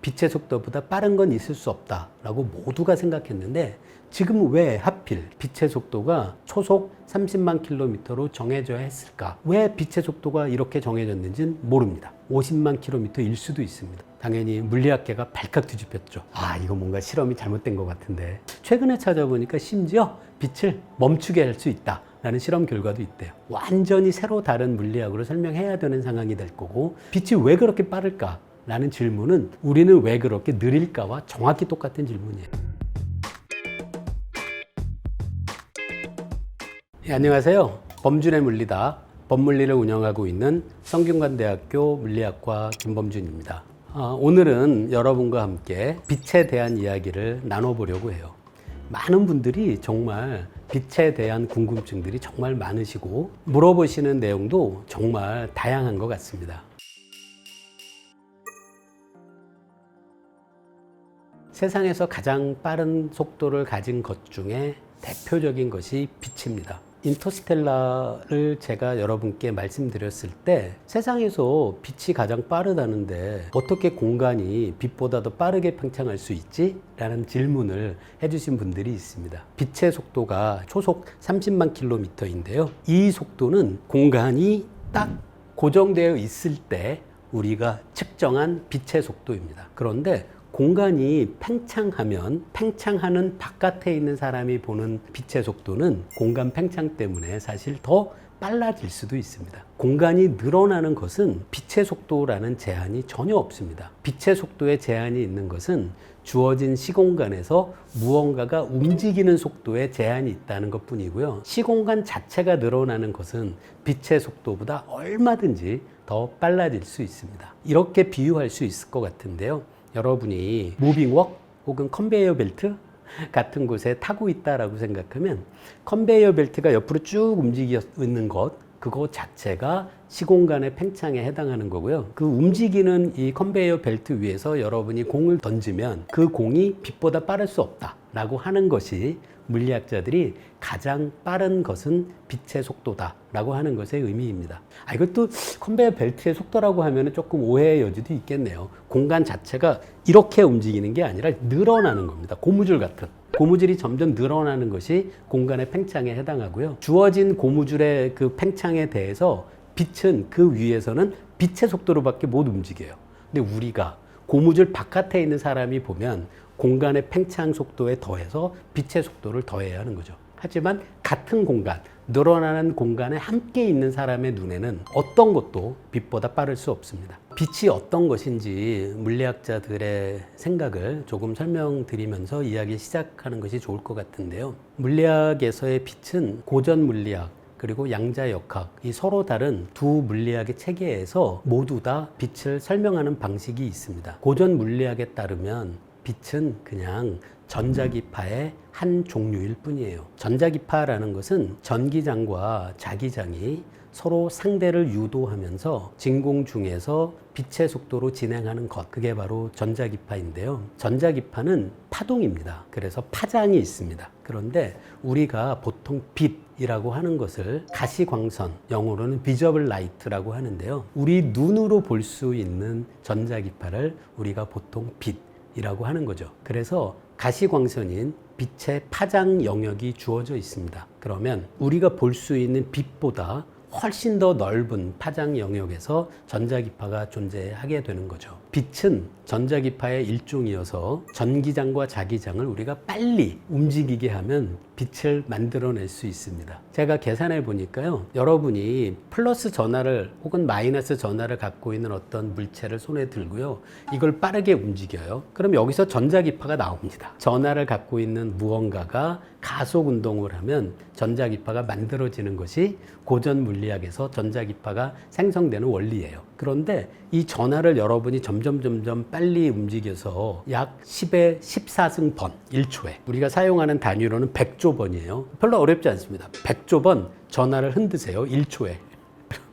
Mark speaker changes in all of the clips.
Speaker 1: 빛의 속도보다 빠른 건 있을 수 없다라고 모두가 생각했는데 지금 왜 하필 빛의 속도가 초속 30만 킬로미터로 정해져야 했을까? 왜 빛의 속도가 이렇게 정해졌는지는 모릅니다. 50만 킬로미터일 수도 있습니다. 당연히 물리학계가 발칵 뒤집혔죠. 이거 뭔가 실험이 잘못된 것 같은데. 최근에 찾아보니까 심지어 빛을 멈추게 할 수 있다 라는 실험 결과도 있대요. 완전히 새로 다른 물리학으로 설명해야 되는 상황이 될 거고, 빛이 왜 그렇게 빠를까? 라는 질문은 우리는 왜 그렇게 느릴까와 정확히 똑같은 질문이에요. 안녕하세요. 범준의 물리다. 법물리를 운영하고 있는 성균관대학교 물리학과 김범준입니다. 오늘은 여러분과 함께 빛에 대한 이야기를 나눠보려고 해요. 많은 분들이 정말 빛에 대한 궁금증들이 정말 많으시고 물어보시는 내용도 정말 다양한 것 같습니다. 세상에서 가장 빠른 속도를 가진 것 중에 대표적인 것이 빛입니다. 인터스텔라를 제가 여러분께 말씀드렸을 때 세상에서 빛이 가장 빠르다는데 어떻게 공간이 빛보다 더 빠르게 팽창할 수 있지? 라는 질문을 해주신 분들이 있습니다. 빛의 속도가 초속 30만 킬로미터인데요. 이 속도는 공간이 딱 고정되어 있을 때 우리가 측정한 빛의 속도입니다. 그런데 공간이 팽창하면 팽창하는 바깥에 있는 사람이 보는 빛의 속도는 공간 팽창 때문에 사실 더 빨라질 수도 있습니다. 공간이 늘어나는 것은 빛의 속도라는 제한이 전혀 없습니다. 빛의 속도에 제한이 있는 것은 주어진 시공간에서 무언가가 움직이는 속도에 제한이 있다는 것 뿐이고요. 시공간 자체가 늘어나는 것은 빛의 속도보다 얼마든지 더 빨라질 수 있습니다. 이렇게 비유할 수 있을 것 같은데요. 여러분이 무빙웍 혹은 컨베이어 벨트 같은 곳에 타고 있다라고 생각하면 컨베이어 벨트가 옆으로 쭉 움직이는 것, 그거 자체가 시공간의 팽창에 해당하는 거고요. 그 움직이는 이 컨베이어 벨트 위에서 여러분이 공을 던지면 그 공이 빛보다 빠를 수 없다라고 하는 것이 물리학자들이 가장 빠른 것은 빛의 속도다라고 하는 것의 의미입니다. 이것도 컨베이어 벨트의 속도라고 하면 조금 오해의 여지도 있겠네요. 공간 자체가 이렇게 움직이는 게 아니라 늘어나는 겁니다. 고무줄 같은. 고무줄이 점점 늘어나는 것이 공간의 팽창에 해당하고요. 주어진 고무줄의 그 팽창에 대해서 빛은 그 위에서는 빛의 속도로밖에 못 움직여요. 근데 우리가 고무줄 바깥에 있는 사람이 보면 공간의 팽창 속도에 더해서 빛의 속도를 더해야 하는 거죠. 하지만 같은 공간, 늘어나는 공간에 함께 있는 사람의 눈에는 어떤 것도 빛보다 빠를 수 없습니다. 빛이 어떤 것인지 물리학자들의 생각을 조금 설명드리면서 이야기 시작하는 것이 좋을 것 같은데요. 물리학에서의 빛은 고전 물리학, 그리고 양자역학, 이 서로 다른 두 물리학의 체계에서 모두 다 빛을 설명하는 방식이 있습니다. 고전 물리학에 따르면 빛은 그냥 전자기파의 한 종류일 뿐이에요. 전자기파라는 것은 전기장과 자기장이 서로 상대를 유도하면서 진공 중에서 빛의 속도로 진행하는 것, 그게 바로 전자기파인데요. 전자기파는 파동입니다. 그래서 파장이 있습니다. 그런데 우리가 보통 빛이라고 하는 것을 가시광선, 영어로는 비저블 라이트라고 하는데요. 우리 눈으로 볼 수 있는 전자기파를 우리가 보통 빛이라고 하는 거죠. 그래서 가시광선인 빛의 파장 영역이 주어져 있습니다. 그러면 우리가 볼 수 있는 빛보다 훨씬 더 넓은 파장 영역에서 전자기파가 존재하게 되는 거죠. 빛은 전자기파의 일종이어서 전기장과 자기장을 우리가 빨리 움직이게 하면 빛을 만들어낼 수 있습니다. 제가 계산해 보니까요, 여러분이 플러스 전하를 혹은 마이너스 전하를 갖고 있는 어떤 물체를 손에 들고요, 이걸 빠르게 움직여요. 그럼 여기서 전자기파가 나옵니다. 전하를 갖고 있는 무언가가 가속 운동을 하면 전자기파가 만들어지는 것이 고전 물리학에서 전자기파가 생성되는 원리예요. 그런데 이 전하를 여러분이 점점 빨리 움직여서 약 10의 14승 번, 1초에. 우리가 사용하는 단위로는 100조 번이에요. 별로 어렵지 않습니다. 100조 번 전하를 흔드세요. 1초에.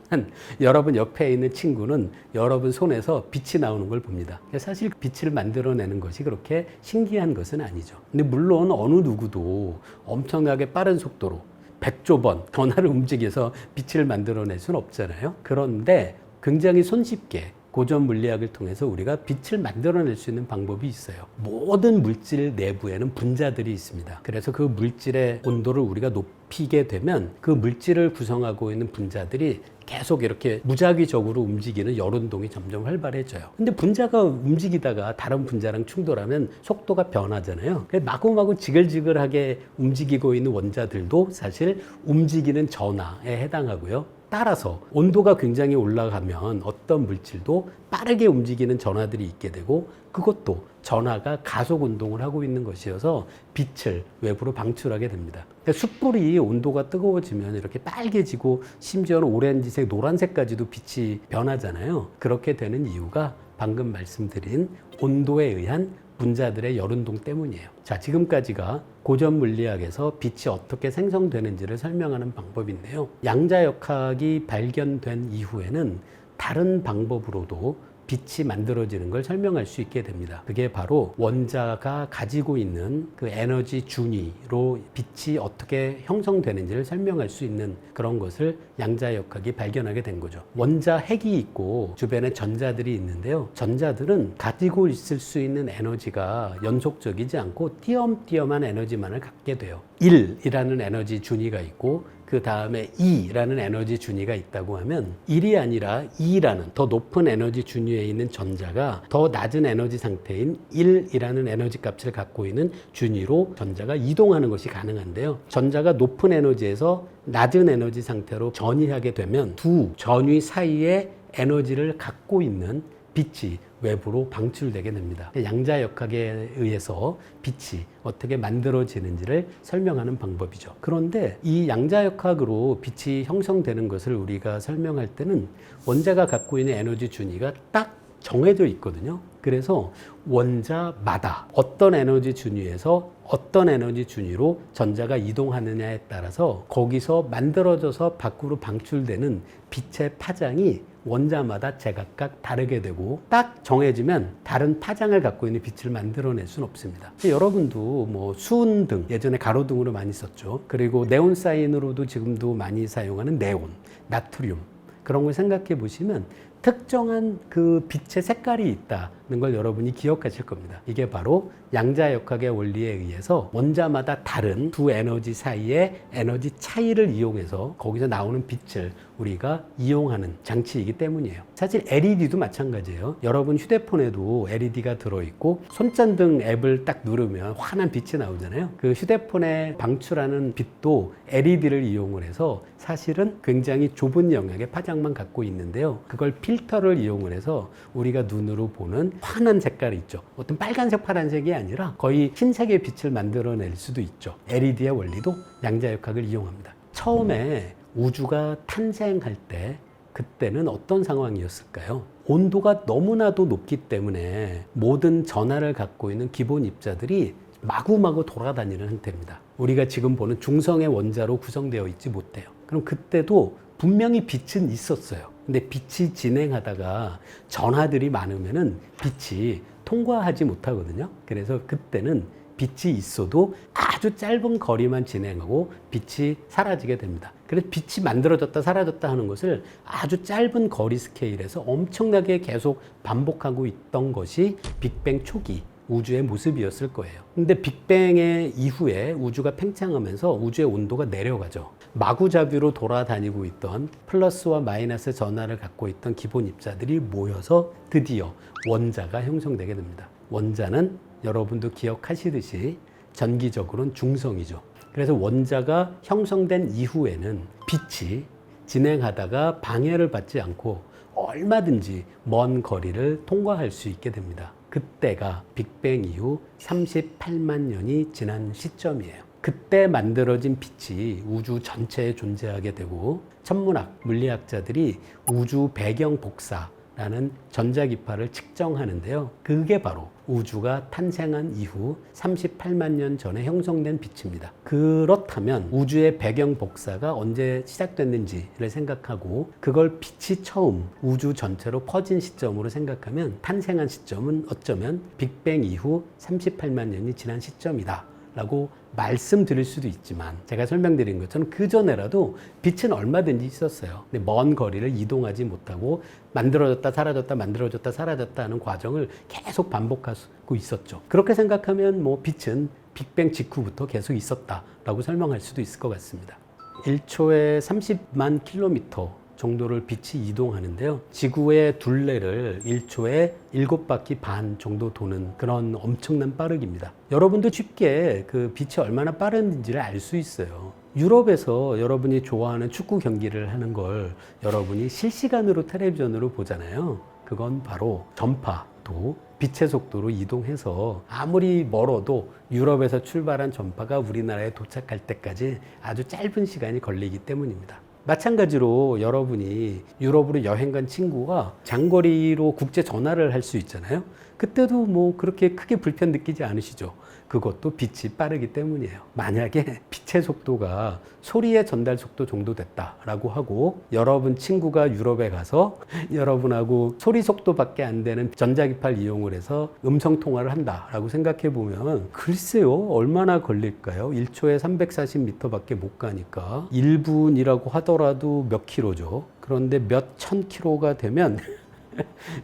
Speaker 1: 그러면 여러분 옆에 있는 친구는 여러분 손에서 빛이 나오는 걸 봅니다. 사실 빛을 만들어내는 것이 그렇게 신기한 것은 아니죠. 근데 물론 어느 누구도 엄청나게 빠른 속도로 100조 번 전하를 움직여서 빛을 만들어낼 수는 없잖아요. 그런데 굉장히 손쉽게 고전 물리학을 통해서 우리가 빛을 만들어낼 수 있는 방법이 있어요. 모든 물질 내부에는 분자들이 있습니다. 그래서 그 물질의 온도를 우리가 높이게 되면 그 물질을 구성하고 있는 분자들이 계속 이렇게 무작위적으로 움직이는 열운동이 점점 활발해져요. 근데 분자가 움직이다가 다른 분자랑 충돌하면 속도가 변하잖아요. 마구마구 지글지글하게 움직이고 있는 원자들도 사실 움직이는 전하에 해당하고요. 따라서 온도가 굉장히 올라가면 어떤 물질도 빠르게 움직이는 전하들이 있게 되고 그것도 전하가 가속 운동을 하고 있는 것이어서 빛을 외부로 방출하게 됩니다. 그러니까 숯불이 온도가 뜨거워지면 이렇게 빨개지고 심지어는 오렌지색, 노란색까지도 빛이 변하잖아요. 그렇게 되는 이유가 방금 말씀드린 온도에 의한 분자들의 열운동 때문이에요. 자, 지금까지가 고전 물리학에서 빛이 어떻게 생성되는지를 설명하는 방법인데요. 양자역학이 발견된 이후에는 다른 방법으로도 빛이 만들어지는 걸 설명할 수 있게 됩니다. 그게 바로 원자가 가지고 있는 그 에너지 준위로 빛이 어떻게 형성되는지를 설명할 수 있는 그런 것을 양자역학이 발견하게 된 거죠. 원자 핵이 있고 주변에 전자들이 있는데요. 전자들은 가지고 있을 수 있는 에너지가 연속적이지 않고 띄엄띄엄한 에너지만을 갖게 돼요. 1이라는 에너지 준위가 있고 그 다음에 2라는 에너지 준위가 있다고 하면 1이 아니라 2라는 더 높은 에너지 준위에 있는 전자가 더 낮은 에너지 상태인 1이라는 에너지 값을 갖고 있는 준위로 전자가 이동하는 것이 가능한데요. 전자가 높은 에너지에서 낮은 에너지 상태로 전이하게 되면 두 전위 사이에 에너지를 갖고 있는 빛이 외부로 방출되게 됩니다. 양자역학에 의해서 빛이 어떻게 만들어지는지를 설명하는 방법이죠. 그런데 이 양자역학으로 빛이 형성되는 것을 우리가 설명할 때는 원자가 갖고 있는 에너지 준위가 딱 정해져 있거든요. 그래서 원자마다 어떤 에너지 준위에서 어떤 에너지 준위로 전자가 이동하느냐에 따라서 거기서 만들어져서 밖으로 방출되는 빛의 파장이 원자마다 제각각 다르게 되고 딱 정해지면 다른 파장을 갖고 있는 빛을 만들어낼 수는 없습니다. 여러분도 뭐 수은등, 예전에 가로등으로 많이 썼죠. 그리고 네온사인으로도 지금도 많이 사용하는 네온, 나트륨 그런 걸 생각해 보시면 특정한 그 빛의 색깔이 있다는 걸 여러분이 기억하실 겁니다. 이게 바로 양자역학의 원리에 의해서 원자마다 다른 두 에너지 사이의 에너지 차이를 이용해서 거기서 나오는 빛을 우리가 이용하는 장치이기 때문이에요. 사실 LED도 마찬가지예요. 여러분 휴대폰에도 LED가 들어있고 손전등 앱을 딱 누르면 환한 빛이 나오잖아요. 그 휴대폰에 방출하는 빛도 LED를 이용을 해서 사실은 굉장히 좁은 영역의 파장만 갖고 있는데요. 그걸 필터를 이용을 해서 우리가 눈으로 보는 환한 색깔이 있죠. 어떤 빨간색, 파란색이 아니라 거의 흰색의 빛을 만들어낼 수도 있죠. LED의 원리도 양자역학을 이용합니다. 처음에 우주가 탄생할 때 그때는 어떤 상황이었을까요? 온도가 너무나도 높기 때문에 모든 전하를 갖고 있는 기본 입자들이 마구마구 돌아다니는 형태입니다. 우리가 지금 보는 중성의 원자로 구성되어 있지 못해요. 그럼 그때도 분명히 빛은 있었어요. 근데 빛이 진행하다가 전하들이 많으면은 빛이 통과하지 못하거든요. 그래서 그때는 빛이 있어도 아주 짧은 거리만 진행하고 빛이 사라지게 됩니다. 그래서 빛이 만들어졌다 사라졌다 하는 것을 아주 짧은 거리 스케일에서 엄청나게 계속 반복하고 있던 것이 빅뱅 초기 우주의 모습이었을 거예요. 근데 빅뱅의 이후에 우주가 팽창하면서 우주의 온도가 내려가죠. 마구잡이로 돌아다니고 있던 플러스와 마이너스 전하를 갖고 있던 기본 입자들이 모여서 드디어 원자가 형성되게 됩니다. 원자는 여러분도 기억하시듯이 전기적으로는 중성이죠. 그래서 원자가 형성된 이후에는 빛이 진행하다가 방해를 받지 않고 얼마든지 먼 거리를 통과할 수 있게 됩니다. 그때가 빅뱅 이후 38만 년이 지난 시점이에요. 그때 만들어진 빛이 우주 전체에 존재하게 되고 천문학, 물리학자들이 우주 배경 복사라는 전자기파를 측정하는데요. 그게 바로 우주가 탄생한 이후 38만 년 전에 형성된 빛입니다. 그렇다면 우주의 배경 복사가 언제 시작됐는지를 생각하고 그걸 빛이 처음 우주 전체로 퍼진 시점으로 생각하면 탄생한 시점은 어쩌면 빅뱅 이후 38만 년이 지난 시점이다 라고 말씀드릴 수도 있지만 제가 설명드린 것처럼 그 전에라도 빛은 얼마든지 있었어요. 근데 먼 거리를 이동하지 못하고 만들어졌다 사라졌다 만들어졌다 사라졌다 하는 과정을 계속 반복하고 있었죠. 그렇게 생각하면 뭐 빛은 빅뱅 직후부터 계속 있었다라고 설명할 수도 있을 것 같습니다. 1초에 30만 킬로미터 정도를 빛이 이동하는데요. 지구의 둘레를 1초에 7바퀴 반 정도 도는 그런 엄청난 빠르기입니다. 여러분도 쉽게 그 빛이 얼마나 빠른지를 알 수 있어요. 유럽에서 여러분이 좋아하는 축구 경기를 하는 걸 여러분이 실시간으로 텔레비전으로 보잖아요. 그건 바로 전파도 빛의 속도로 이동해서 아무리 멀어도 유럽에서 출발한 전파가 우리나라에 도착할 때까지 아주 짧은 시간이 걸리기 때문입니다. 마찬가지로 여러분이 유럽으로 여행 간 친구가 장거리로 국제 전화를 할 수 있잖아요. 그때도 뭐 그렇게 크게 불편 느끼지 않으시죠? 그것도 빛이 빠르기 때문이에요. 만약에 빛의 속도가 소리의 전달 속도 정도 됐다라고 하고 여러분 친구가 유럽에 가서 여러분하고 소리 속도밖에 안 되는 전자기파를 이용을 해서 음성 통화를 한다라고 생각해 보면 글쎄요, 얼마나 걸릴까요? 1초에 340m밖에 못 가니까 1분이라고 하더라도 몇 킬로죠. 그런데 몇 천 킬로가 되면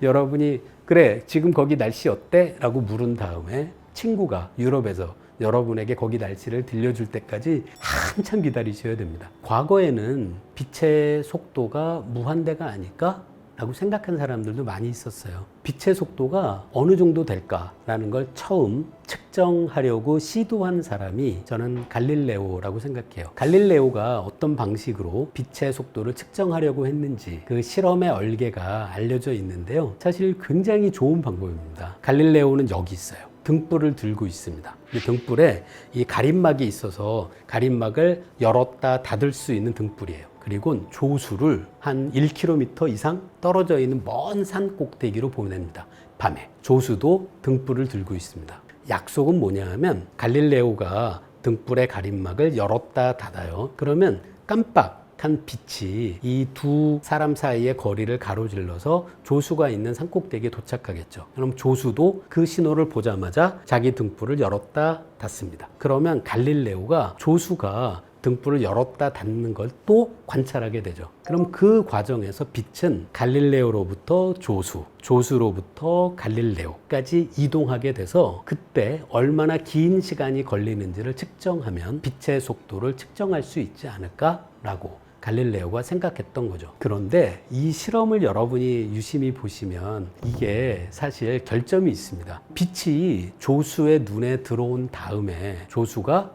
Speaker 1: 여러분이 그래 지금 거기 날씨 어때? 라고 물은 다음에 친구가 유럽에서 여러분에게 거기 날씨를 들려줄 때까지 한참 기다리셔야 됩니다. 과거에는 빛의 속도가 무한대가 아닐까? 라고 생각한 사람들도 많이 있었어요. 빛의 속도가 어느 정도 될까라는 걸 처음 측정하려고 시도한 사람이 저는 갈릴레오라고 생각해요. 갈릴레오가 어떤 방식으로 빛의 속도를 측정하려고 했는지 그 실험의 얼개가 알려져 있는데요. 사실 굉장히 좋은 방법입니다. 갈릴레오는 여기 있어요. 등불을 들고 있습니다. 이 등불에 이 가림막이 있어서 가림막을 열었다 닫을 수 있는 등불이에요. 그리고 조수를 한 1km 이상 떨어져 있는 먼 산 꼭대기로 보냅니다. 밤에. 조수도 등불을 들고 있습니다. 약속은 뭐냐 하면 갈릴레오가 등불의 가림막을 열었다 닫아요. 그러면 깜빡한 빛이 이 두 사람 사이의 거리를 가로질러서 조수가 있는 산꼭대기에 도착하겠죠. 그럼 조수도 그 신호를 보자마자 자기 등불을 열었다 닫습니다. 그러면 갈릴레오가 조수가 등불을 열었다 닫는 걸 또 관찰하게 되죠. 그럼 그 과정에서 빛은 갈릴레오로부터 조수, 조수로부터 갈릴레오까지 이동하게 돼서 그때 얼마나 긴 시간이 걸리는지를 측정하면 빛의 속도를 측정할 수 있지 않을까라고 갈릴레오가 생각했던 거죠. 그런데 이 실험을 여러분이 유심히 보시면 이게 사실 결점이 있습니다. 빛이 조수의 눈에 들어온 다음에 조수가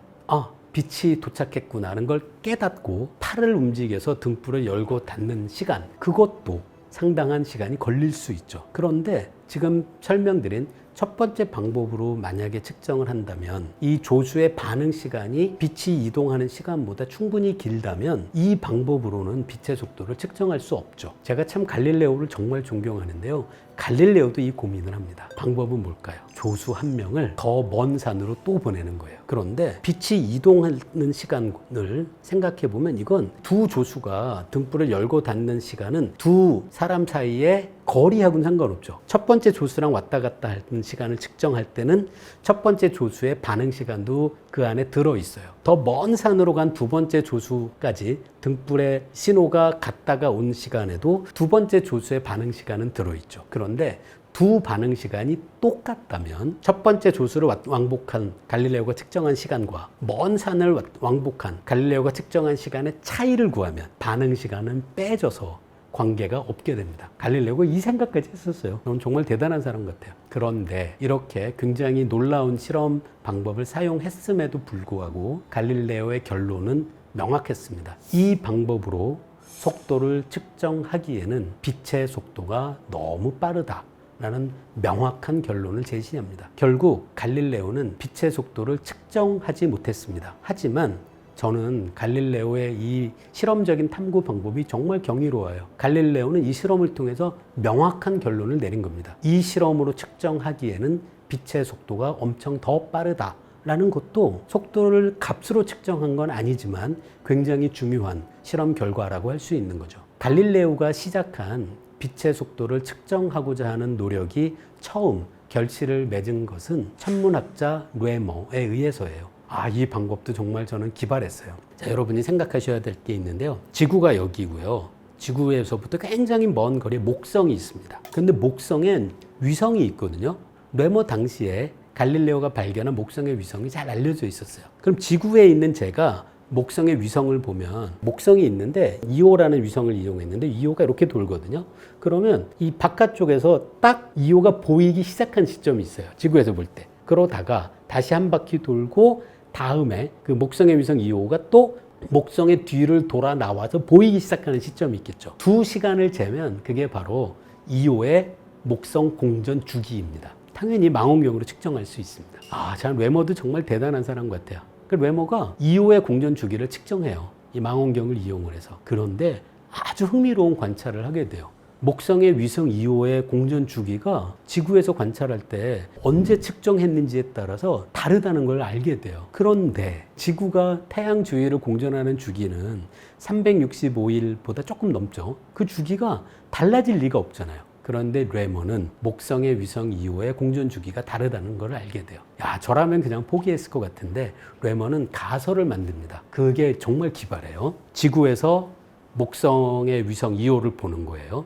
Speaker 1: 빛이 도착했구나 하는 걸 깨닫고 팔을 움직여서 등불을 열고 닫는 시간, 그것도 상당한 시간이 걸릴 수 있죠. 그런데 지금 설명드린 첫 번째 방법으로 만약에 측정을 한다면 이 조수의 반응 시간이 빛이 이동하는 시간보다 충분히 길다면 이 방법으로는 빛의 속도를 측정할 수 없죠. 제가 참 갈릴레오를 정말 존경하는데요. 갈릴레오도 이 고민을 합니다. 방법은 뭘까요? 조수 한 명을 더 먼 산으로 또 보내는 거예요. 그런데 빛이 이동하는 시간을 생각해 보면 이건 두 조수가 등불을 열고 닫는 시간은 두 사람 사이의 거리하고는 상관없죠. 첫 번째 조수랑 왔다 갔다 하는 시간을 측정할 때는 첫 번째 조수의 반응 시간도 그 안에 들어있어요. 더 먼 산으로 간 두 번째 조수까지 등불의 신호가 갔다가 온 시간에도 두 번째 조수의 반응 시간은 들어있죠. 그런데 두 반응 시간이 똑같다면 첫 번째 조수를 왕복한 갈릴레오가 측정한 시간과 먼 산을 왕복한 갈릴레오가 측정한 시간의 차이를 구하면 반응 시간은 빼져서 관계가 없게 됩니다. 갈릴레오가 이 생각까지 했었어요. 정말 대단한 사람 같아요. 그런데 이렇게 굉장히 놀라운 실험 방법을 사용했음에도 불구하고 갈릴레오의 결론은 명확했습니다. 이 방법으로 속도를 측정하기에는 빛의 속도가 너무 빠르다 라는 명확한 결론을 제시합니다. 결국 갈릴레오는 빛의 속도를 측정하지 못했습니다. 하지만 저는 갈릴레오의 이 실험적인 탐구 방법이 정말 경이로워요. 갈릴레오는 이 실험을 통해서 명확한 결론을 내린 겁니다. 이 실험으로 측정하기에는 빛의 속도가 엄청 더 빠르다 라는 것도 속도를 값으로 측정한 건 아니지만 굉장히 중요한 실험 결과라고 할 수 있는 거죠. 갈릴레오가 시작한 빛의 속도를 측정하고자 하는 노력이 처음 결실을 맺은 것은 천문학자 르에머에 의해서예요. 이 방법도 정말 저는 기발했어요. 자, 여러분이 생각하셔야 될 게 있는데요. 지구가 여기고요. 지구에서부터 굉장히 먼 거리에 목성이 있습니다. 근데 목성엔 위성이 있거든요. 뇌모 당시에 갈릴레오가 발견한 목성의 위성이 잘 알려져 있었어요. 그럼 지구에 있는 제가 목성의 위성을 보면 목성이 있는데 이오라는 위성을 이용했는데 이오가 이렇게 돌거든요. 그러면 이 바깥쪽에서 딱 이오가 보이기 시작한 시점이 있어요. 지구에서 볼 때. 그러다가 다시 한 바퀴 돌고 다음에 그 목성의 위성 이오가 또 목성의 뒤를 돌아 나와서 보이기 시작하는 시점이 있겠죠. 2시간을 재면 그게 바로 이오의 목성 공전 주기입니다. 당연히 망원경으로 측정할 수 있습니다. 참 웨머도 정말 대단한 사람 같아요. 그 웨머가 이오의 공전 주기를 측정해요. 이 망원경을 이용을 해서. 그런데 아주 흥미로운 관찰을 하게 돼요. 목성의 위성 2호의 공전 주기가 지구에서 관찰할 때 언제 측정했는지에 따라서 다르다는 걸 알게 돼요. 그런데 지구가 태양 주위를 공전하는 주기는 365일보다 조금 넘죠. 그 주기가 달라질 리가 없잖아요. 그런데 래머는 목성의 위성 2호의 공전 주기가 다르다는 걸 알게 돼요. 저라면 그냥 포기했을 것 같은데 래머는 가설을 만듭니다. 그게 정말 기발해요. 지구에서 목성의 위성 2호를 보는 거예요.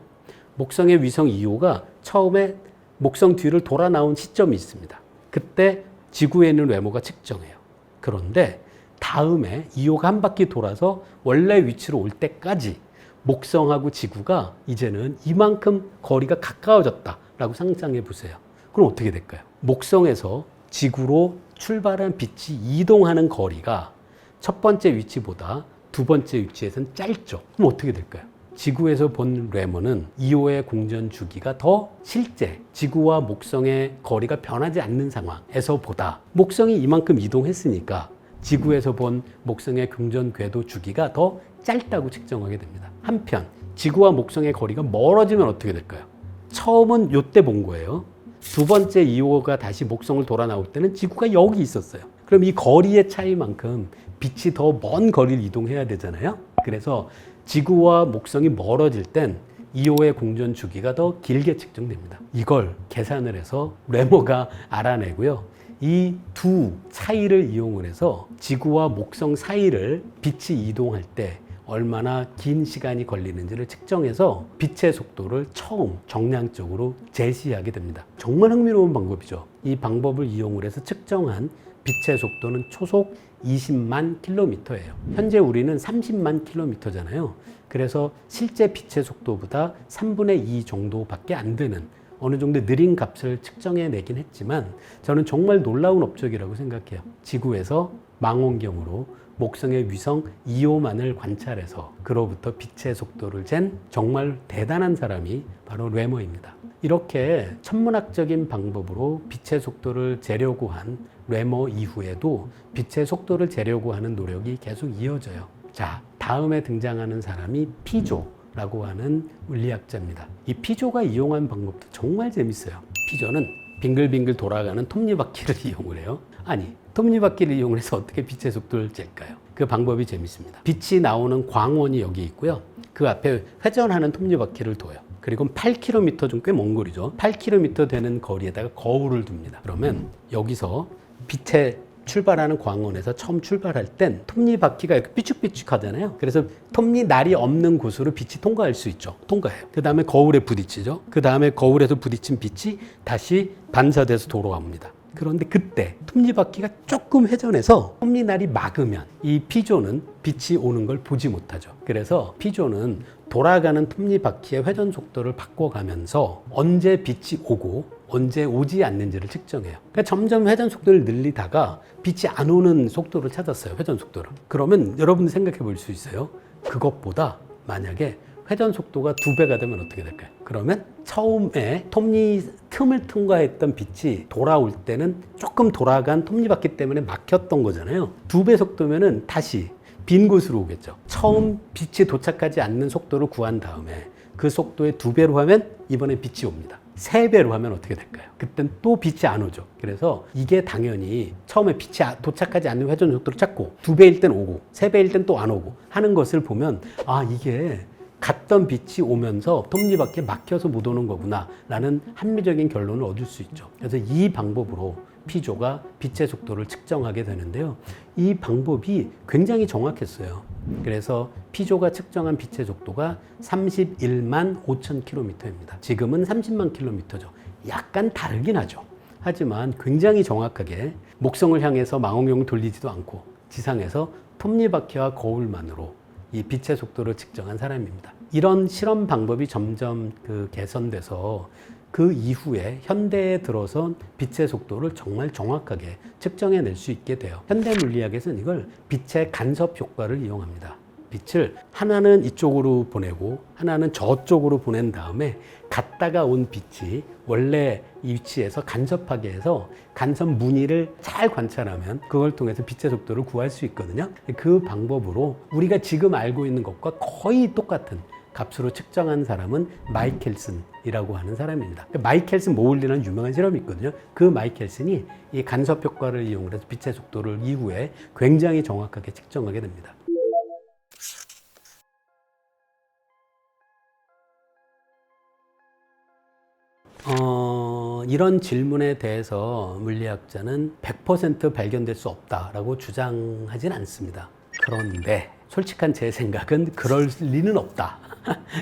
Speaker 1: 목성의 위성 2호가 처음에 목성 뒤를 돌아 나온 시점이 있습니다. 그때 지구에 있는 래머가 측정해요. 그런데 다음에 2호가 한 바퀴 돌아서 원래 위치로 올 때까지 목성하고 지구가 이제는 이만큼 거리가 가까워졌다라고 상상해 보세요. 그럼 어떻게 될까요? 목성에서 지구로 출발한 빛이 이동하는 거리가 첫 번째 위치보다 두 번째 위치에서는 짧죠. 그럼 어떻게 될까요? 지구에서 본 래머는 2호의 공전 주기가 더 실제 지구와 목성의 거리가 변하지 않는 상황에서 보다 목성이 이만큼 이동했으니까 지구에서 본 목성의 공전 궤도 주기가 더 짧다고 측정하게 됩니다. 한편 지구와 목성의 거리가 멀어지면 어떻게 될까요? 처음은 요때 본 거예요. 두 번째 2호가 다시 목성을 돌아 나올 때는 지구가 여기 있었어요. 그럼 이 거리의 차이만큼 빛이 더 먼 거리를 이동해야 되잖아요. 그래서 지구와 목성이 멀어질 땐 2호의 공전 주기가 더 길게 측정됩니다. 이걸 계산을 해서 래머가 알아내고요. 이 두 차이를 이용을 해서 지구와 목성 사이를 빛이 이동할 때 얼마나 긴 시간이 걸리는지를 측정해서 빛의 속도를 처음 정량적으로 제시하게 됩니다. 정말 흥미로운 방법이죠. 이 방법을 이용을 해서 측정한 빛의 속도는 초속 20만 킬로미터예요. 현재 우리는 30만 킬로미터잖아요. 그래서 실제 빛의 속도보다 3분의 2 정도밖에 안 되는 어느 정도 느린 값을 측정해 내긴 했지만 저는 정말 놀라운 업적이라고 생각해요. 지구에서 망원경으로 목성의 위성 2호만을 관찰해서 그로부터 빛의 속도를 잰 정말 대단한 사람이 바로 래머입니다. 이렇게 천문학적인 방법으로 빛의 속도를 재려고 한 래머 이후에도 빛의 속도를 재려고 하는 노력이 계속 이어져요. 자, 다음에 등장하는 사람이 피조라고 하는 물리학자입니다. 이 피조가 이용한 방법도 정말 재밌어요. 피조는 빙글빙글 돌아가는 톱니바퀴를 이용을 해요. 아니, 톱니바퀴를 이용을 해서 어떻게 빛의 속도를 잴까요? 그 방법이 재밌습니다. 빛이 나오는 광원이 여기 있고요. 그 앞에 회전하는 톱니바퀴를 둬요. 그리고 8km 좀 꽤 먼 거리죠. 8km 되는 거리에다가 거울을 둡니다. 그러면 여기서 빛의 출발하는 광원에서 처음 출발할 땐 톱니바퀴가 이렇게 삐죽삐죽하잖아요. 그래서 톱니날이 없는 곳으로 빛이 통과할 수 있죠. 통과해요. 그 다음에 거울에 부딪히죠. 그 다음에 거울에서 부딪힌 빛이 다시 반사돼서 돌아옵니다. 그런데 그때 톱니바퀴가 조금 회전해서 톱니날이 막으면 이 피조는 빛이 오는 걸 보지 못하죠. 그래서 피조는 돌아가는 톱니바퀴의 회전 속도를 바꿔가면서 언제 빛이 오고 언제 오지 않는지를 측정해요. 그러니까 점점 회전 속도를 늘리다가 빛이 안 오는 속도를 찾았어요. 회전 속도를. 그러면 여러분 생각해 볼 수 있어요. 그것보다 만약에 회전 속도가 2배가 되면 어떻게 될까요? 그러면 처음에 톱니 틈을 통과했던 빛이 돌아올 때는 조금 돌아간 톱니바퀴 때문에 막혔던 거잖아요. 2배 속도면은 다시 빈 곳으로 오겠죠. 처음 빛이 도착하지 않는 속도를 구한 다음에 그 속도의 2배로 하면 이번엔 빛이 옵니다. 3배로 하면 어떻게 될까요? 그땐 또 빛이 안 오죠. 그래서 이게 당연히 처음에 빛이 도착하지 않는 회전 속도를 찾고 2배일 땐 오고 3배일 땐 또 안 오고 하는 것을 보면 이게 갔던 빛이 오면서 톱니바퀴에 막혀서 못 오는 거구나 라는 합리적인 결론을 얻을 수 있죠. 그래서 이 방법으로 P조가 빛의 속도를 측정하게 되는데요. 이 방법이 굉장히 정확했어요. 그래서 P조가 측정한 빛의 속도가 31만 5천 km입니다. 지금은 30만 km죠. 약간 다르긴 하죠. 하지만 굉장히 정확하게 목성을 향해서 망원경을 돌리지도 않고 지상에서 톱니바퀴와 거울만으로 이 빛의 속도를 측정한 사람입니다. 이런 실험 방법이 점점 개선돼서 그 이후에 현대에 들어선 빛의 속도를 정말 정확하게 측정해낼 수 있게 돼요. 현대 물리학에서는 이걸 빛의 간섭 효과를 이용합니다. 빛을 하나는 이쪽으로 보내고 하나는 저쪽으로 보낸 다음에 갔다가 온 빛이 원래 이 위치에서 간섭하게 해서 간섭 무늬를 잘 관찰하면 그걸 통해서 빛의 속도를 구할 수 있거든요. 그 방법으로 우리가 지금 알고 있는 것과 거의 똑같은 값으로 측정한 사람은 마이켈슨이라고 하는 사람입니다. 마이켈슨 모울리라는 유명한 실험이 있거든요. 그 마이켈슨이 이 간섭 효과를 이용해서 빛의 속도를 이후에 굉장히 정확하게 측정하게 됩니다. 이런 질문에 대해서 물리학자는 100% 발견될 수 없다라고 주장하진 않습니다. 그런데 솔직한 제 생각은 그럴 리는 없다.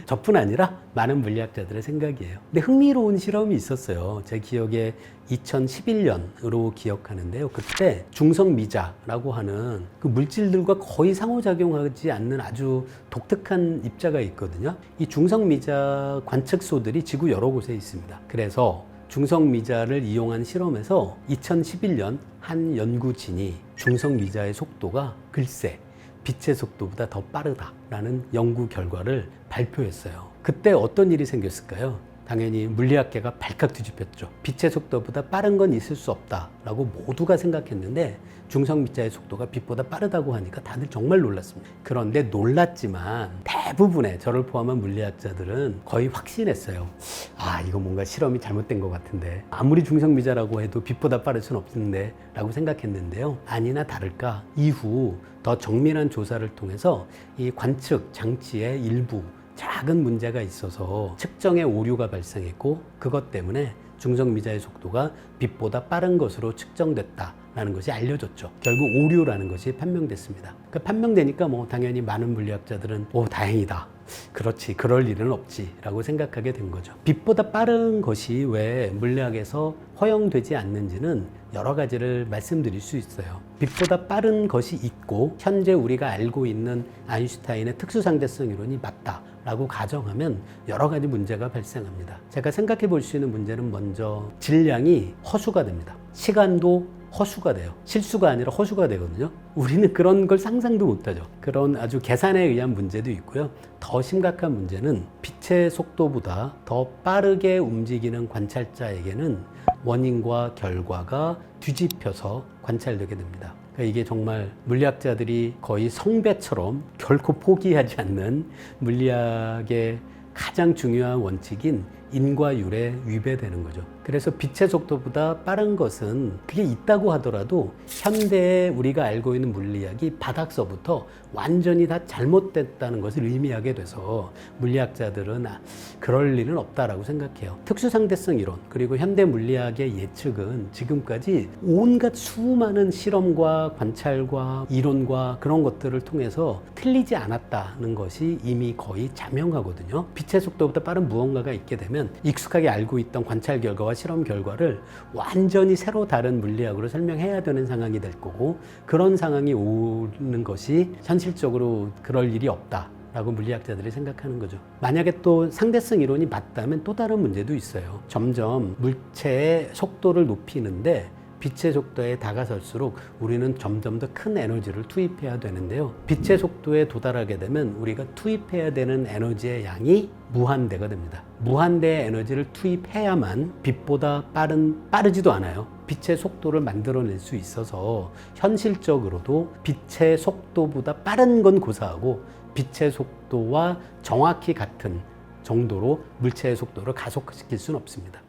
Speaker 1: 저뿐 아니라 많은 물리학자들의 생각이에요. 근데 흥미로운 실험이 있었어요. 제 기억에 2011년으로 기억하는데요. 그때 중성미자라고 하는 그 물질들과 거의 상호작용하지 않는 아주 독특한 입자가 있거든요. 이 중성미자 관측소들이 지구 여러 곳에 있습니다. 그래서 중성미자를 이용한 실험에서 2011년 한 연구진이 중성미자의 속도가 글쎄 빛의 속도보다 더 빠르다라는 연구 결과를 발표했어요. 그때 어떤 일이 생겼을까요? 당연히 물리학계가 발칵 뒤집혔죠. 빛의 속도보다 빠른 건 있을 수 없다라고 모두가 생각했는데 중성미자의 속도가 빛보다 빠르다고 하니까 다들 정말 놀랐습니다. 그런데 놀랐지만 대부분의 저를 포함한 물리학자들은 거의 확신했어요. 아, 이거 뭔가 실험이 잘못된 것 같은데 아무리 중성미자라고 해도 빛보다 빠를 수는 없는데 라고 생각했는데요. 아니나 다를까 이후 더 정밀한 조사를 통해서 이 관측 장치의 일부 작은 문제가 있어서 측정에 오류가 발생했고 그것 때문에 중성미자의 속도가 빛보다 빠른 것으로 측정됐다라는 것이 알려졌죠. 결국 오류라는 것이 판명됐습니다. 그 판명되니까 당연히 많은 물리학자들은 다행이다. 그렇지, 그럴 일은 없지 라고 생각하게 된 거죠. 빛보다 빠른 것이 왜 물리학에서 허용되지 않는지는 여러 가지를 말씀드릴 수 있어요. 빛보다 빠른 것이 있고 현재 우리가 알고 있는 아인슈타인의 특수상대성 이론이 맞다 라고 가정하면 여러 가지 문제가 발생합니다. 제가 생각해 볼 수 있는 문제는 먼저 질량이 허수가 됩니다. 시간도 허수가 돼요. 실수가 아니라 허수가 되거든요. 우리는 그런 걸 상상도 못하죠. 그런 아주 계산에 의한 문제도 있고요. 더 심각한 문제는 빛의 속도보다 더 빠르게 움직이는 관찰자에게는 원인과 결과가 뒤집혀서 관찰되게 됩니다. 그러니까 이게 정말 물리학자들이 거의 성배처럼 결코 포기하지 않는 물리학의 가장 중요한 원칙인 인과율에 위배되는 거죠. 그래서 빛의 속도보다 빠른 것은 그게 있다고 하더라도 현대에 우리가 알고 있는 물리학이 바닥서부터 완전히 다 잘못됐다는 것을 의미하게 돼서 물리학자들은 그럴 일은 없다라고 생각해요. 특수상대성 이론 그리고 현대 물리학의 예측은 지금까지 온갖 수많은 실험과 관찰과 이론과 그런 것들을 통해서 틀리지 않았다는 것이 이미 거의 자명하거든요. 빛의 속도보다 빠른 무언가가 있게 되면 익숙하게 알고 있던 관찰 결과와 실험 결과를 완전히 새로 다른 물리학으로 설명해야 되는 상황이 될 거고 그런 상황이 오는 것이 현실적으로 그럴 일이 없다 라고 물리학자들이 생각하는 거죠. 만약에 또 상대성 이론이 맞다면 또 다른 문제도 있어요. 점점 물체의 속도를 높이는데 빛의 속도에 다가설수록 우리는 점점 더 큰 에너지를 투입해야 되는데요. 빛의 속도에 도달하게 되면 우리가 투입해야 되는 에너지의 양이 무한대가 됩니다. 무한대의 에너지를 투입해야만 빛보다 빠르지도 않아요. 빛의 속도를 만들어낼 수 있어서 현실적으로도 빛의 속도보다 빠른 건 고사하고 빛의 속도와 정확히 같은 정도로 물체의 속도를 가속시킬 수는 없습니다.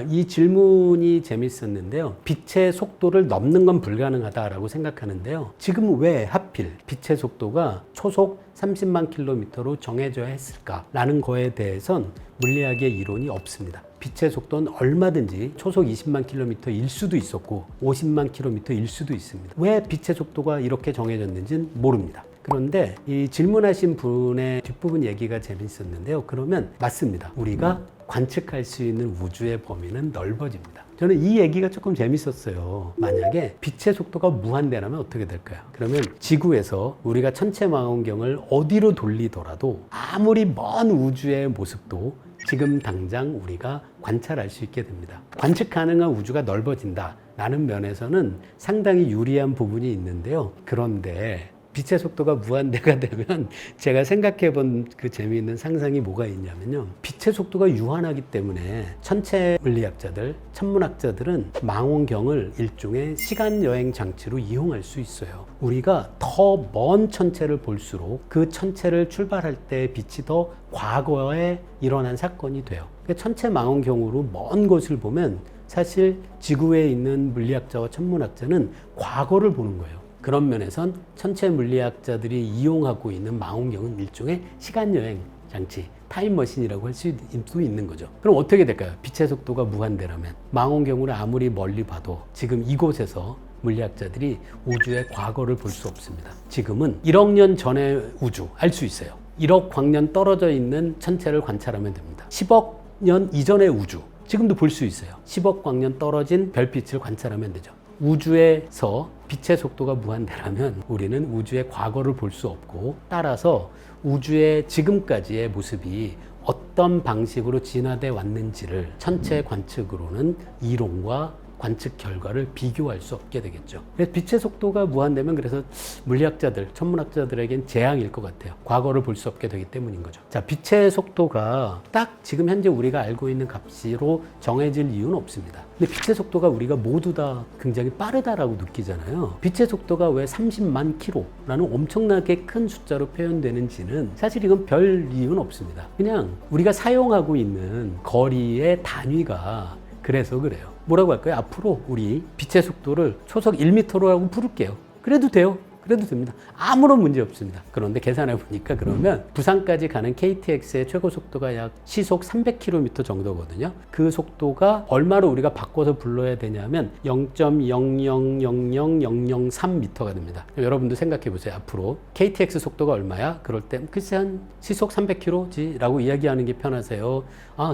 Speaker 1: 이 질문이 재밌었는데요. 빛의 속도를 넘는 건 불가능하다라고 생각하는데요. 지금 왜 하필 빛의 속도가 초속 30만 킬로미터로 정해져야 했을까라는 거에 대해선 물리학의 이론이 없습니다. 빛의 속도는 얼마든지 초속 20만 킬로미터일 수도 있었고 50만 킬로미터일 수도 있습니다. 왜 빛의 속도가 이렇게 정해졌는지는 모릅니다. 그런데 이 질문하신 분의 뒷부분 얘기가 재밌었는데요. 그러면 맞습니다. 우리가 관측할 수 있는 우주의 범위는 넓어집니다. 저는 이 얘기가 조금 재밌었어요. 만약에 빛의 속도가 무한대라면 어떻게 될까요? 그러면 지구에서 우리가 천체망원경을 어디로 돌리더라도 아무리 먼 우주의 모습도 지금 당장 우리가 관찰할 수 있게 됩니다. 관측 가능한 우주가 넓어진다라는 면에서는 상당히 유리한 부분이 있는데요. 그런데 빛의 속도가 무한대가 되면 제가 생각해 본 그 재미있는 상상이 뭐가 있냐면요. 빛의 속도가 유한하기 때문에 천체 물리학자들, 천문학자들은 망원경을 일종의 시간여행 장치로 이용할 수 있어요. 우리가 더 먼 천체를 볼수록 그 천체를 출발할 때 빛이 더 과거에 일어난 사건이 돼요. 천체 망원경으로 먼 곳을 보면 사실 지구에 있는 물리학자와 천문학자는 과거를 보는 거예요. 그런 면에선 천체 물리학자들이 이용하고 있는 망원경은 일종의 시간여행 장치, 타임머신이라고 할 수도 있는 거죠. 그럼 어떻게 될까요? 빛의 속도가 무한대라면 망원경으로 아무리 멀리 봐도 지금 이곳에서 물리학자들이 우주의 과거를 볼 수 없습니다. 지금은 1억 년 전의 우주 알 수 있어요. 1억 광년 떨어져 있는 천체를 관찰하면 됩니다. 10억 년 이전의 우주 지금도 볼 수 있어요. 10억 광년 떨어진 별빛을 관찰하면 되죠. 우주에서 빛의 속도가 무한대라면 우리는 우주의 과거를 볼 수 없고, 따라서 우주의 지금까지의 모습이 어떤 방식으로 진화돼 왔는지를 천체 관측으로는 이론과 관측 결과를 비교할 수 없게 되겠죠. 그래서 빛의 속도가 무한되면 그래서 물리학자들, 천문학자들에겐 재앙일 것 같아요. 과거를 볼 수 없게 되기 때문인 거죠. 자, 빛의 속도가 딱 지금 현재 우리가 알고 있는 값으로 정해질 이유는 없습니다. 근데 빛의 속도가 우리가 모두 다 굉장히 빠르다라고 느끼잖아요. 빛의 속도가 왜 30만 킬로라는 엄청나게 큰 숫자로 표현되는지는 사실 이건 별 이유는 없습니다. 그냥 우리가 사용하고 있는 거리의 단위가 그래서 그래요. 뭐라고 할까요? 앞으로 우리 빛의 속도를 초속 1m로 하고 부를게요. 그래도 돼요. 그래도 됩니다. 아무런 문제 없습니다. 그런데 계산해 보니까 그러면 부산까지 가는 KTX의 최고 속도가 약 시속 300km 정도거든요. 그 속도가 얼마로 우리가 바꿔서 불러야 되냐면 0.0000003m가 됩니다. 여러분도 생각해 보세요. 앞으로 KTX 속도가 얼마야? 그럴 때 글쎄 한 시속 300km지 라고 이야기하는 게 편하세요.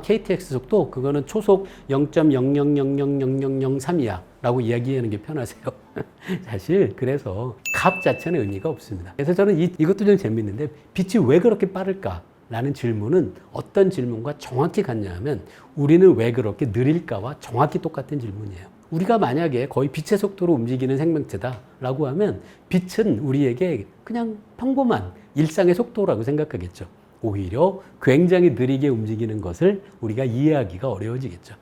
Speaker 1: KTX 속도 그거는 초속 0.0000003이야 라고 이야기하는 게 편하세요. 사실 그래서 값 자체는 의미가 없습니다. 그래서 저는 이것도 좀 재밌는데 빛이 왜 그렇게 빠를까? 라는 질문은 어떤 질문과 정확히 같냐면 우리는 왜 그렇게 느릴까와 정확히 똑같은 질문이에요. 우리가 만약에 거의 빛의 속도로 움직이는 생명체다 라고 하면 빛은 우리에게 그냥 평범한 일상의 속도라고 생각하겠죠. 오히려 굉장히 느리게 움직이는 것을 우리가 이해하기가 어려워지겠죠.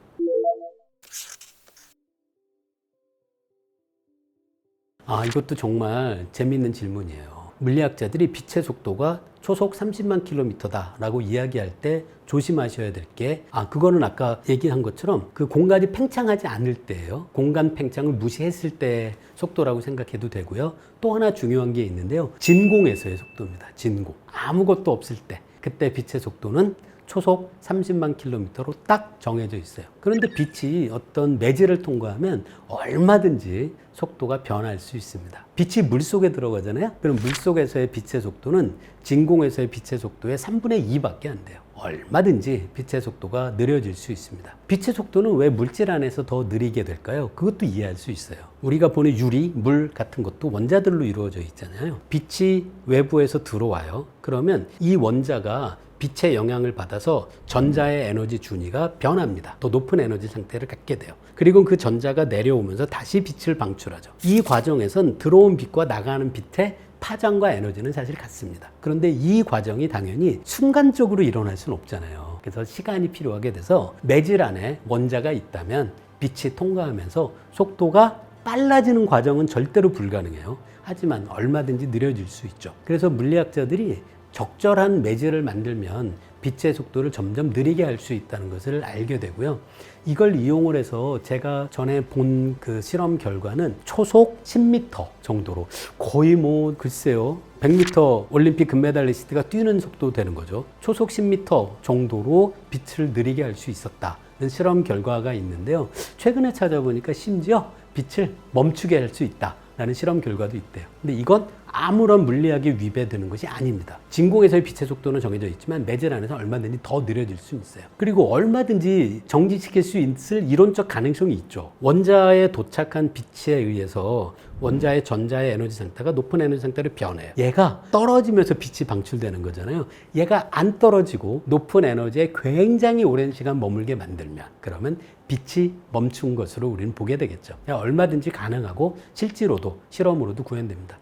Speaker 1: 이것도 정말 재밌는 질문이에요. 물리학자들이 빛의 속도가 초속 30만 킬로미터다라고 이야기할 때 조심하셔야 될 게, 그거는 아까 얘기한 것처럼 그 공간이 팽창하지 않을 때예요. 공간 팽창을 무시했을 때 속도라고 생각해도 되고요. 또 하나 중요한 게 있는데요. 진공에서의 속도입니다. 진공. 아무것도 없을 때. 그때 빛의 속도는 초속 30만 킬로미터로 딱 정해져 있어요. 그런데 빛이 어떤 매질을 통과하면 얼마든지 속도가 변할 수 있습니다. 빛이 물속에 들어가잖아요. 그럼 물속에서의 빛의 속도는 진공에서의 빛의 속도의 3분의 2밖에 안 돼요. 얼마든지 빛의 속도가 느려질 수 있습니다. 빛의 속도는 왜 물질 안에서 더 느리게 될까요? 그것도 이해할 수 있어요. 우리가 보는 유리, 물 같은 것도 원자들로 이루어져 있잖아요. 빛이 외부에서 들어와요. 그러면 이 원자가 빛의 영향을 받아서 전자의 에너지 준위가 변합니다. 더 높은 에너지 상태를 갖게 돼요. 그리고 그 전자가 내려오면서 다시 빛을 방출하죠. 이 과정에선 들어온 빛과 나가는 빛의 파장과 에너지는 사실 같습니다. 그런데 이 과정이 당연히 순간적으로 일어날 수는 없잖아요. 그래서 시간이 필요하게 돼서 매질 안에 원자가 있다면 빛이 통과하면서 속도가 빨라지는 과정은 절대로 불가능해요. 하지만 얼마든지 느려질 수 있죠. 그래서 물리학자들이 적절한 매질을 만들면 빛의 속도를 점점 느리게 할 수 있다는 것을 알게 되고요. 이걸 이용을 해서 제가 전에 본 그 실험 결과는 초속 10m 정도로 거의 뭐 글쎄요 100m 올림픽 금메달리스트가 뛰는 속도 되는 거죠. 초속 10m 정도로 빛을 느리게 할 수 있었다는 실험 결과가 있는데요. 최근에 찾아보니까 심지어 빛을 멈추게 할 수 있다라는 실험 결과도 있대요. 근데 이건 아무런 물리학에 위배되는 것이 아닙니다. 진공에서의 빛의 속도는 정해져 있지만 매질 안에서 얼마든지 더 느려질 수 있어요. 그리고 얼마든지 정지시킬 수 있을 이론적 가능성이 있죠. 원자에 도착한 빛에 의해서 원자의 전자의 에너지 상태가 높은 에너지 상태로 변해요. 얘가 떨어지면서 빛이 방출되는 거잖아요. 얘가 안 떨어지고 높은 에너지에 굉장히 오랜 시간 머물게 만들면 그러면 빛이 멈춘 것으로 우리는 보게 되겠죠. 얼마든지 가능하고 실제로도 실험으로도 구현됩니다.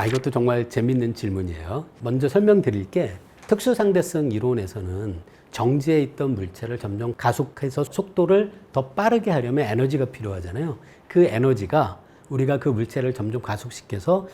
Speaker 1: 이것도 정말 재밌는 질문이에요. 먼저 설명드릴게 특수상대성 이론에서는 정지해 있던 물체를 점점 가속해서 속도를 더 빠르게 하려면 에너지가 필요하잖아요. 그 에너지가 우리가 그 물체를 점점 가속시켜서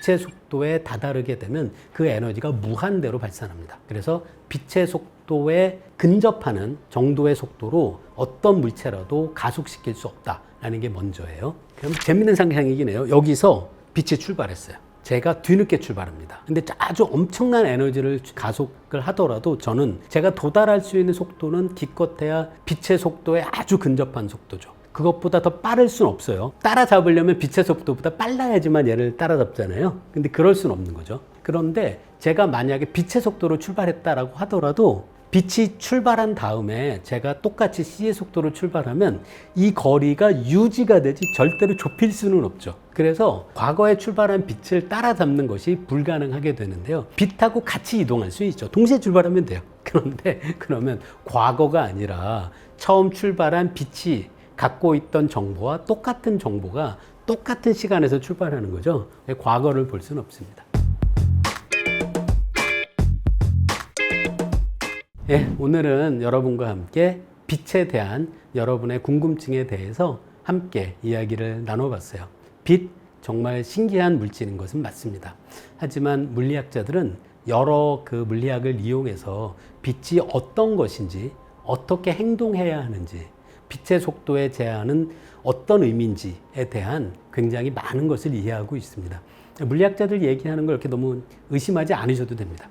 Speaker 1: 빛의 속도에 다다르게 되면 그 에너지가 무한대로 발산합니다. 그래서 빛의 속도에 근접하는 정도의 속도로 어떤 물체라도 가속시킬 수 없다라는 게 먼저예요. 그럼 재밌는 상상이긴 해요. 여기서 빛이 출발했어요. 제가 뒤늦게 출발합니다. 근데 아주 엄청난 에너지를 가속을 하더라도 저는 제가 도달할 수 있는 속도는 기껏해야 빛의 속도에 아주 근접한 속도죠. 그것보다 더 빠를 수는 없어요. 따라잡으려면 빛의 속도보다 빨라야지만 얘를 따라잡잖아요. 근데 그럴 수는 없는 거죠. 그런데 제가 만약에 빛의 속도로 출발했다라고 하더라도 빛이 출발한 다음에 제가 똑같이 C의 속도로 출발하면 이 거리가 유지가 되지 절대로 좁힐 수는 없죠. 그래서 과거에 출발한 빛을 따라잡는 것이 불가능하게 되는데요. 빛하고 같이 이동할 수 있죠. 동시에 출발하면 돼요. 그런데 그러면 과거가 아니라 처음 출발한 빛이 갖고 있던 정보와 똑같은 정보가 똑같은 시간에서 출발하는 거죠. 과거를 볼 수는 없습니다. 오늘은 여러분과 함께 빛에 대한 여러분의 궁금증에 대해서 함께 이야기를 나눠봤어요. 빛, 정말 신기한 물질인 것은 맞습니다. 하지만 물리학자들은 여러 그 물리학을 이용해서 빛이 어떤 것인지, 어떻게 행동해야 하는지, 빛의 속도에 제한은 어떤 의미인지에 대한 굉장히 많은 것을 이해하고 있습니다. 물리학자들 얘기하는 걸 이렇게 너무 의심하지 않으셔도 됩니다.